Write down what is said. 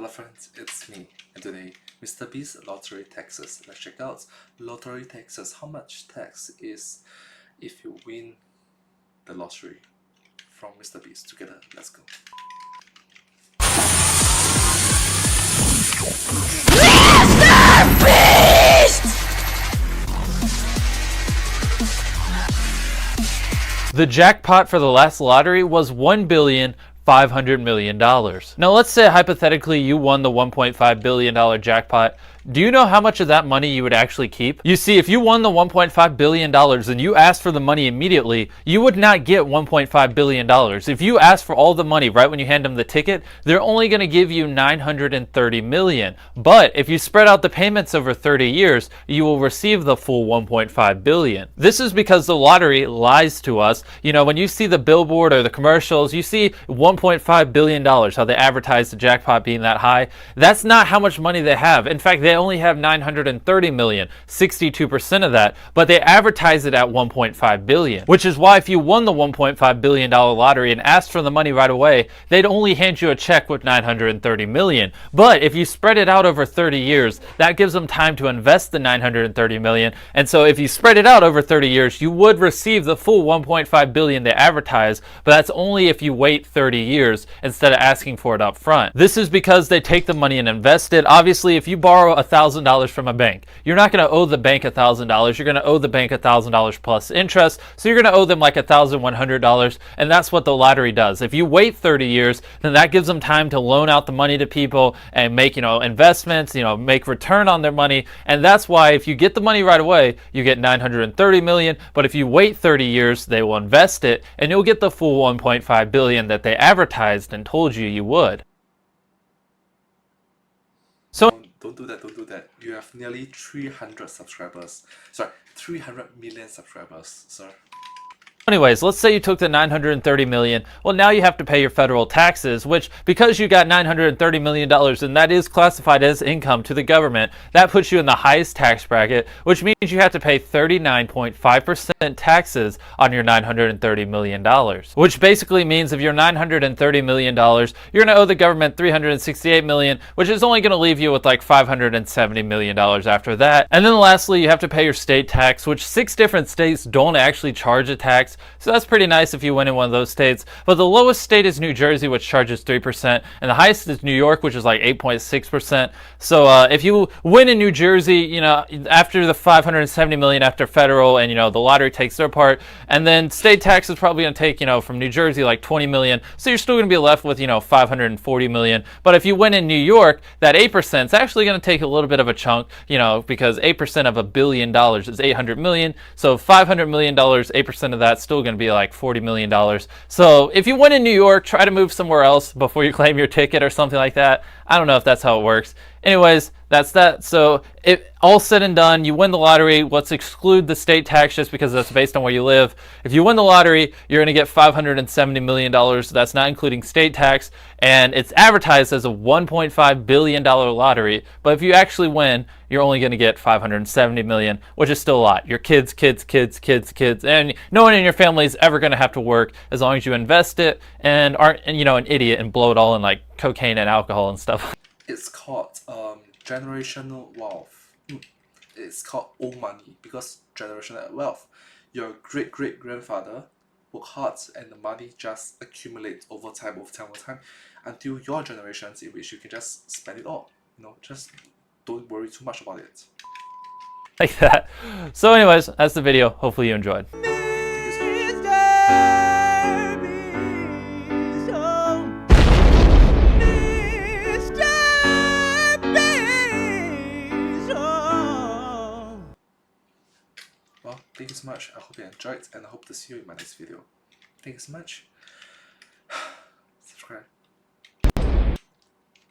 Hello friends, it's me, and today Mr. Beast lottery taxes. Let's check out lottery taxes. How much tax is if you win the lottery from Mr. Beast? Together, let's go. Mr. Beast! The jackpot for the last lottery was $1,500 million. Now let's say hypothetically you won the $1.5 billion jackpot. Do you know how much of that money you would actually keep? You see, if you won the $1.5 billion and you asked for the money immediately, you would not get $1.5 billion. If you ask for all the money right when you hand them the ticket, they're only going to give you $930 million. But if you spread out the payments over 30 years, you will receive the full $1.5 billion. This is because the lottery lies to us. You know, when you see the billboard or the commercials, you see $1.5 billion, how they advertise the jackpot being that high. That's not how much money they have. In fact, they only have $930 million, 62% of that, but they advertise it at $1.5 billion, which is why if you won the $1.5 billion lottery and asked for the money right away, they'd only hand you a check with $930 million. But if you spread it out over 30 years, that gives them time to invest the $930 million. And so if you spread it out over 30 years, you would receive the full $1.5 billion they advertise, but that's only if you wait 30 years instead of asking for it up front. This is because they take the money and invest it. Obviously, if you borrow $1,000 from a bank, you're not going to owe the bank $1,000. You're going to owe the bank $1,000 plus interest. So you're going to owe them like $1,100. And that's what the lottery does. If you wait 30 years, then that gives them time to loan out the money to people and make, investments, make return on their money. And that's why if you get the money right away, you get $930 million. But if you wait 30 years, they will invest it and you'll get the full $1.5 billion that they advertised and told you you would. So Don't do that. You have nearly 300 subscribers. Sorry, 300 million subscribers, sir. anyways, let's say you took the $930 million. Well, now you have to pay your federal taxes, which because you got $930 million and that is classified as income to the government, that puts you in the highest tax bracket, which means you have to pay 39.5% taxes on your $930 million, which basically means if you're $930 million, you're going to owe the government $368 million, which is only going to leave you with like $570 million after that. And then lastly, you have to pay your state tax, which 6 different states don't actually charge a tax. So that's pretty nice if you win in one of those states. But the lowest state is New Jersey, which charges 3%, and the highest is New York, which is like 8.6%. So if you win in New Jersey, after the $570 million after federal, and the lottery takes their part, and then state tax is probably going to take from New Jersey like $20 million. So you're still going to be left with $540 million. But if you win in New York, that 8% is actually going to take a little bit of a chunk, because 8% of $1 billion is $800 million. So $500 million, 8% of that still going to be like $40 million. So if you win in New York, try to move somewhere else before you claim your ticket or something like that. I don't know if that's how it works. Anyways, that's that. So if all said and done, you win the lottery. Let's exclude the state tax just because that's based on where you live. If you win the lottery, you're going to get $570 million. That's not including state tax. And it's advertised as a $1.5 billion lottery. But if you actually win, you're only going to get $570 million, which is still a lot. Your kids, and no one in your family is ever going to have to work as long as you invest it and aren't, an idiot and blow it all in like cocaine and alcohol and stuff. It's called generational wealth. It's called old money because generational wealth. Your great-great-grandfather worked hard and the money just accumulates over time until your generations in which you can just spend it all. Just don't worry too much about it. Like that. So anyways, that's the video. Hopefully you enjoyed. Well, thank you so much. I hope you enjoyed and I hope to see you in my next video. Thank you so much.